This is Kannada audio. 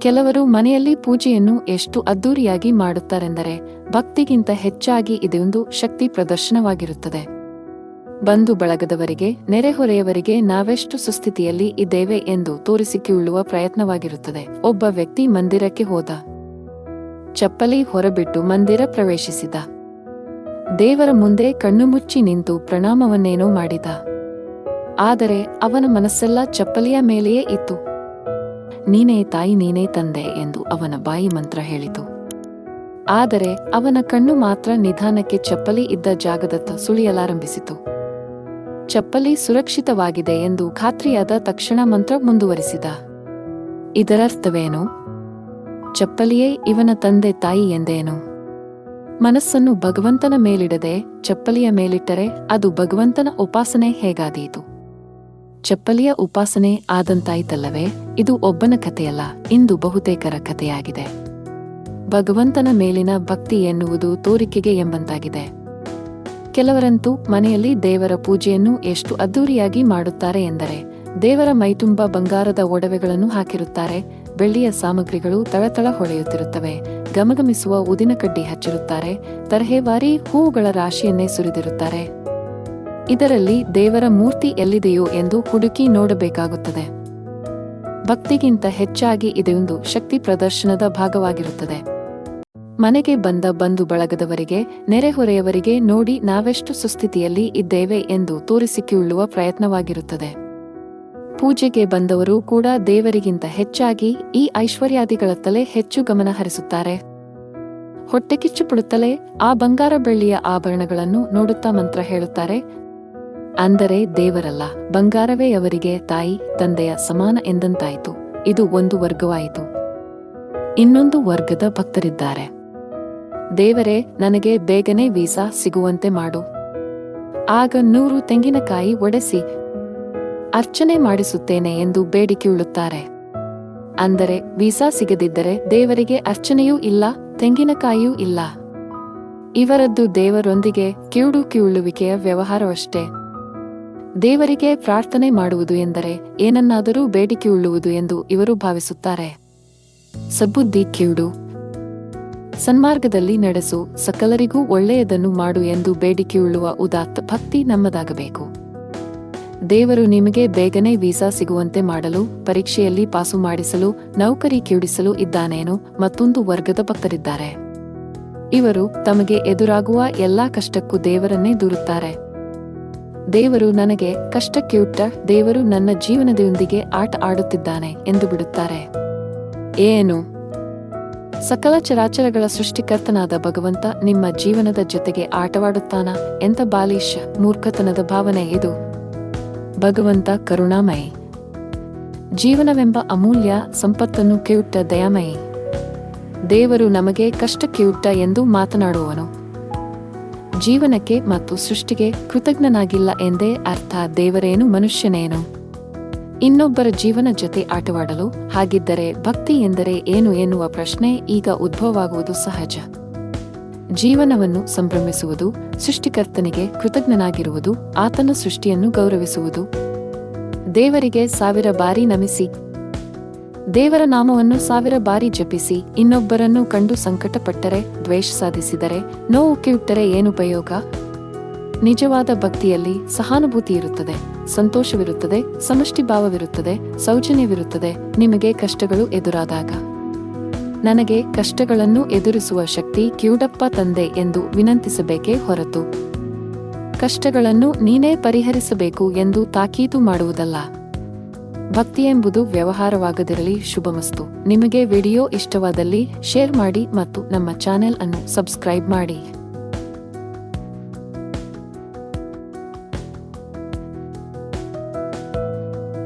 ಕೆಲವರು ಮನೆಯಲ್ಲಿ ಪೂಜೆಯನ್ನು ಎಷ್ಟು ಅದ್ದೂರಿಯಾಗಿ ಮಾಡುತ್ತಾರೆಂದರೆ ಭಕ್ತಿಗಿಂತ ಹೆಚ್ಚಾಗಿ ಇದೊಂದು ಶಕ್ತಿ ಪ್ರದರ್ಶನವಾಗಿರುತ್ತದೆ. ಬಂಧು ಬಳಗದವರಿಗೆ, ನೆರೆಹೊರೆಯವರಿಗೆ ನಾವೆಷ್ಟು ಸುಸ್ಥಿತಿಯಲ್ಲಿ ಇದ್ದೇವೆ ಎಂದು ತೋರಿಸಿಕೊಳ್ಳುವ ಪ್ರಯತ್ನವಾಗಿರುತ್ತದೆ. ಒಬ್ಬ ವ್ಯಕ್ತಿ ಮಂದಿರಕ್ಕೆ ಹೋದ. ಚಪ್ಪಲಿ ಹೊರಬಿಟ್ಟು ಮಂದಿರ ಪ್ರವೇಶಿಸಿದ. ದೇವರ ಮುಂದೆ ಕಣ್ಣು ಮುಚ್ಚಿ ನಿಂತು ಪ್ರಣಾಮವನ್ನೇನೋ ಮಾಡಿದ. ಆದರೆ ಅವನ ಮನಸ್ಸೆಲ್ಲ ಚಪ್ಪಲಿಯ ಮೇಲೆಯೇ ಇತ್ತು. ನೀನೇ ತಾಯಿ, ನೀನೇ ತಂದೆ ಎಂದು ಅವನ ಬಾಯಿ ಮಂತ್ರ ಹೇಳಿತು. ಆದರೆ ಅವನ ಕಣ್ಣು ಮಾತ್ರ ನಿಧಾನಕ್ಕೆ ಚಪ್ಪಲಿ ಇದ್ದ ಜಾಗದತ್ತ ಸುಳಿಯಲಾರಂಭಿಸಿತು. ಚಪ್ಪಲಿ ಸುರಕ್ಷಿತವಾಗಿದೆ ಎಂದು ಖಾತ್ರಿಯಾದ ತಕ್ಷಣ ಮಂತ್ರ ಮುಂದುವರಿಸಿದ. ಇದರರ್ಥವೇನು? ಚಪ್ಪಲಿಯೇ ಇವನ ತಂದೆ ತಾಯಿ ಎಂದೇನು? ಮನಸ್ಸನ್ನು ಭಗವಂತನ ಮೇಲಿಡದೆ ಚಪ್ಪಲಿಯ ಮೇಲಿಟ್ಟರೆ ಅದು ಭಗವಂತನ ಉಪಾಸನೆ ಹೇಗಾದೀತು? ಚಪ್ಪಲಿಯ ಉಪಾಸನೆ ಆದಂತಾಯಿತಲ್ಲವೇ? ಇದು ಒಬ್ಬನ ಕಥೆಯಲ್ಲ, ಇಂದು ಬಹುತೇಕರ ಕಥೆಯಾಗಿದೆ. ಭಗವಂತನ ಮೇಲಿನ ಭಕ್ತಿ ಎನ್ನುವುದು ತೋರಿಕೆಗೆ ಎಂಬಂತಾಗಿದೆ. ಕೆಲವರಂತೂ ಮನೆಯಲ್ಲಿ ದೇವರ ಪೂಜೆಯನ್ನು ಎಷ್ಟು ಅದ್ದೂರಿಯಾಗಿ ಮಾಡುತ್ತಾರೆ ಎಂದರೆ ದೇವರ ಮೈತುಂಬ ಬಂಗಾರದ ಒಡವೆಗಳನ್ನು ಹಾಕಿರುತ್ತಾರೆ, ಬೆಳ್ಳಿಯ ಸಾಮಗ್ರಿಗಳು ತಳತಳ ಹೊಳೆಯುತ್ತಿರುತ್ತವೆ, ಗಮಗಮಿಸುವ ಊದಿನಕಡ್ಡಿ ಹಚ್ಚಿರುತ್ತಾರೆ, ತರಹೇವಾರಿ ಹೂವುಗಳ ರಾಶಿಯನ್ನೇ ಸುರಿದಿರುತ್ತಾರೆ. ಇದರಲ್ಲಿ ದೇವರ ಮೂರ್ತಿ ಎಲ್ಲಿದೆಯೋ ಎಂದು ಹುಡುಕಿ ನೋಡಬೇಕಾಗುತ್ತದೆ. ಭಕ್ತಿಗಿಂತ ಹೆಚ್ಚಾಗಿ ಇದೊಂದು ಶಕ್ತಿ ಪ್ರದರ್ಶನದ ಭಾಗವಾಗಿರುತ್ತದೆ. ಮನೆಗೆ ಬಂದ ಬಂಧು ಬಳಗದವರಿಗೆ, ನೆರೆಹೊರೆಯವರಿಗೆ ನೋಡಿ ನಾವೆಷ್ಟು ಸುಸ್ಥಿತಿಯಲ್ಲಿ ಇದ್ದೇವೆ ಎಂದು ತೋರಿಸಿಕೊಳ್ಳುವ ಪ್ರಯತ್ನವಾಗಿರುತ್ತದೆ. ಪೂಜೆಗೆ ಬಂದವರು ಕೂಡ ದೇವರಿಗಿಂತ ಹೆಚ್ಚಾಗಿ ಈ ಐಶ್ವರ್ಯಾದಿಗಳತ್ತಲೇ ಹೆಚ್ಚು ಗಮನ ಹರಿಸುತ್ತಾರೆ. ಹೊಟ್ಟೆಕಿಚ್ಚುಪಡುತ್ತಲೇ ಆ ಬಂಗಾರ ಬೆಳ್ಳಿಯ ಆಭರಣಗಳನ್ನು ನೋಡುತ್ತಾ ಮಂತ್ರ ಹೇಳುತ್ತಾರೆ. ಅಂದರೆ ದೇವರಲ್ಲ, ಬಂಗಾರವೇ ಅವರಿಗೆ ತಾಯಿ ತಂದೆಯ ಸಮಾನ ಎಂದಂತಾಯಿತು. ಇದು ಒಂದು ವರ್ಗವಾಯಿತು. ಇನ್ನೊಂದು ವರ್ಗದ ಭಕ್ತರಿದ್ದಾರೆ. ದೇವರೇ, ನನಗೆ ಬೇಗನೆ ವೀಸಾ ಸಿಗುವಂತೆ ಮಾಡು. ಆಗ 100 ತೆಂಗಿನಕಾಯಿ ಒಡೆಸಿ ಅರ್ಚನೆ ಮಾಡಿಸುತ್ತೇನೆ ಎಂದು ಬೇಡಿಕೆಯುಳ್ಳುತ್ತಾರೆ. ಅಂದರೆ ವೀಸಾ ಸಿಗದಿದ್ದರೆ ದೇವರಿಗೆ ಅರ್ಚನೆಯೂ ಇಲ್ಲ, ತೆಂಗಿನಕಾಯಿಯೂ ಇಲ್ಲ. ಇವರದ್ದು ದೇವರೊಂದಿಗೆ ಕಿವುಳುವಿಕೆಯ ವ್ಯವಹಾರವಷ್ಟೇ. ದೇವರಿಗೆ ಪ್ರಾರ್ಥನೆ ಮಾಡುವುದು ಎಂದರೆ ಏನನ್ನಾದರೂ ಬೇಡಿಕೆಯುಳ್ಳುವುದು ಎಂದು ಇವರು ಭಾವಿಸುತ್ತಾರೆ. ಸದ್ಬುದ್ಧಿ ಕಿವುಡು. ಸನ್ಮಾರ್ಗದಲ್ಲಿ ನಡೆಸು, ಸಕಲರಿಗೂ ಒಳ್ಳೆಯದನ್ನು ಮಾಡು ಎಂದು ಬೇಡಿಕೆಯುಳ್ಳುವ ಉದಾತ್ತ ಭಕ್ತಿ ನಮ್ಮದಾಗಬೇಕು. ದೇವರು ನಿಮಗೆ ಬೇಗನೆ ವೀಸಾ ಸಿಗುವಂತೆ ಮಾಡಲು, ಪರೀಕ್ಷೆಯಲ್ಲಿ ಪಾಸು ಮಾಡಿಸಲು, ನೌಕರಿ ಕಿವುಡಿಸಲು ಇದ್ದಾನೇನೋ ಮತ್ತೊಂದು ವರ್ಗದ ಭಕ್ತರಿದ್ದಾರೆ. ಇವರು ತಮಗೆ ಎದುರಾಗುವ ಎಲ್ಲಾ ಕಷ್ಟಕ್ಕೂ ದೇವರನ್ನೇ ದೂರುತ್ತಾರೆ. ದೇವರು ನನಗೆ ಕಷ್ಟಕ್ಕಿಯುಟ್ಟ, ದೇವರು ನನ್ನ ಜೀವನದೊಂದಿಗೆ ಆಟ ಆಡುತ್ತಿದ್ದಾನೆ ಎಂದು ಬಿಡುತ್ತಾರೆ. ಏನು? ಸಕಲ ಚರಾಚರಗಳ ಸೃಷ್ಟಿಕರ್ತನಾದ ಭಗವಂತ ನಿಮ್ಮ ಜೀವನದ ಜೊತೆಗೆ ಆಟವಾಡುತ್ತಾನ? ಎಂಥ ಬಾಲಿಶ್ ಮೂರ್ಖತನದ ಭಾವನೆ ಇದು. ಭಗವಂತ ಕರುಣಾಮಯಿ. ಜೀವನವೆಂಬ ಅಮೂಲ್ಯ ಸಂಪತ್ತನ್ನು ಕಿವುಟ್ಟ ದಯಾಮಯಿ. ದೇವರು ನಮಗೆ ಕಷ್ಟಕ್ಕಿಯುಟ್ಟ ಎಂದು ಮಾತನಾಡುವನು. ಜೀವನಕ್ಕೆ ಮತ್ತು ಸೃಷ್ಟಿಗೆ ಕೃತಜ್ಞನಾಗಿಲ್ಲ ಎಂದೇ ಅರ್ಥ. ದೇವರೇನು ಮನುಷ್ಯನೇನು? ಇನ್ನೊಬ್ಬರ ಜೀವನ ಜೊತೆ ಆಟವಾಡಲು? ಹಾಗಿದ್ದರೆ ಭಕ್ತಿ ಎಂದರೆ ಏನು ಎನ್ನುವ ಪ್ರಶ್ನೆ ಈಗ ಉದ್ಭವವಾಗುವುದು ಸಹಜ. ಜೀವನವನ್ನು ಸಂಭ್ರಮಿಸುವುದು, ಸೃಷ್ಟಿಕರ್ತನಿಗೆ ಕೃತಜ್ಞನಾಗಿರುವುದು, ಆತನ ಸೃಷ್ಟಿಯನ್ನು ಗೌರವಿಸುವುದು, ದೇವರಿಗೆ 1000 ಬಾರಿ ನಮಿಸಿ, ದೇವರ ನಾಮವನ್ನು 1000 ಬಾರಿ ಜಪಿಸಿ, ಇನ್ನೊಬ್ಬರನ್ನು ಕಂಡು ಸಂಕಟಪಟ್ಟರೆ, ದ್ವೇಷ ಸಾಧಿಸಿದರೆ, ನೋವು ಕಿವುಟ್ಟರೆ ಏನುಪಯೋಗ? ನಿಜವಾದ ಭಕ್ತಿಯಲ್ಲಿ ಸಹಾನುಭೂತಿ ಇರುತ್ತದೆ, ಸಂತೋಷವಿರುತ್ತದೆ, ಸಮಷ್ಟಿಭಾವವಿರುತ್ತದೆ, ಸೌಜನ್ಯವಿರುತ್ತದೆ. ನಿಮಗೆ ಕಷ್ಟಗಳು ಎದುರಾದಾಗ ನನಗೆ ಕಷ್ಟಗಳನ್ನು ಎದುರಿಸುವ ಶಕ್ತಿ ಕಿವುಡಪ್ಪ ತಂದೆ ಎಂದು ವಿನಂತಿಸಬೇಕೇ ಹೊರತು ಕಷ್ಟಗಳನ್ನು ನೀನೇ ಪರಿಹರಿಸಬೇಕು ಎಂದು ತಾಕೀತು ಮಾಡುವುದಲ್ಲ. ಭಕ್ತಿಯೆಂಬುದು ವ್ಯವಹಾರವಾಗದಿರಲಿ. ಶುಭಮಸ್ತು. ನಿಮಗೆ ವಿಡಿಯೋ ಇಷ್ಟವಾದಲ್ಲಿ ಶೇರ್ ಮಾಡಿ ಮತ್ತು ನಮ್ಮ ಚಾನೆಲ್ ಅನ್ನು ಸಬ್ಸ್ಕ್ರೈಬ್ ಮಾಡಿ.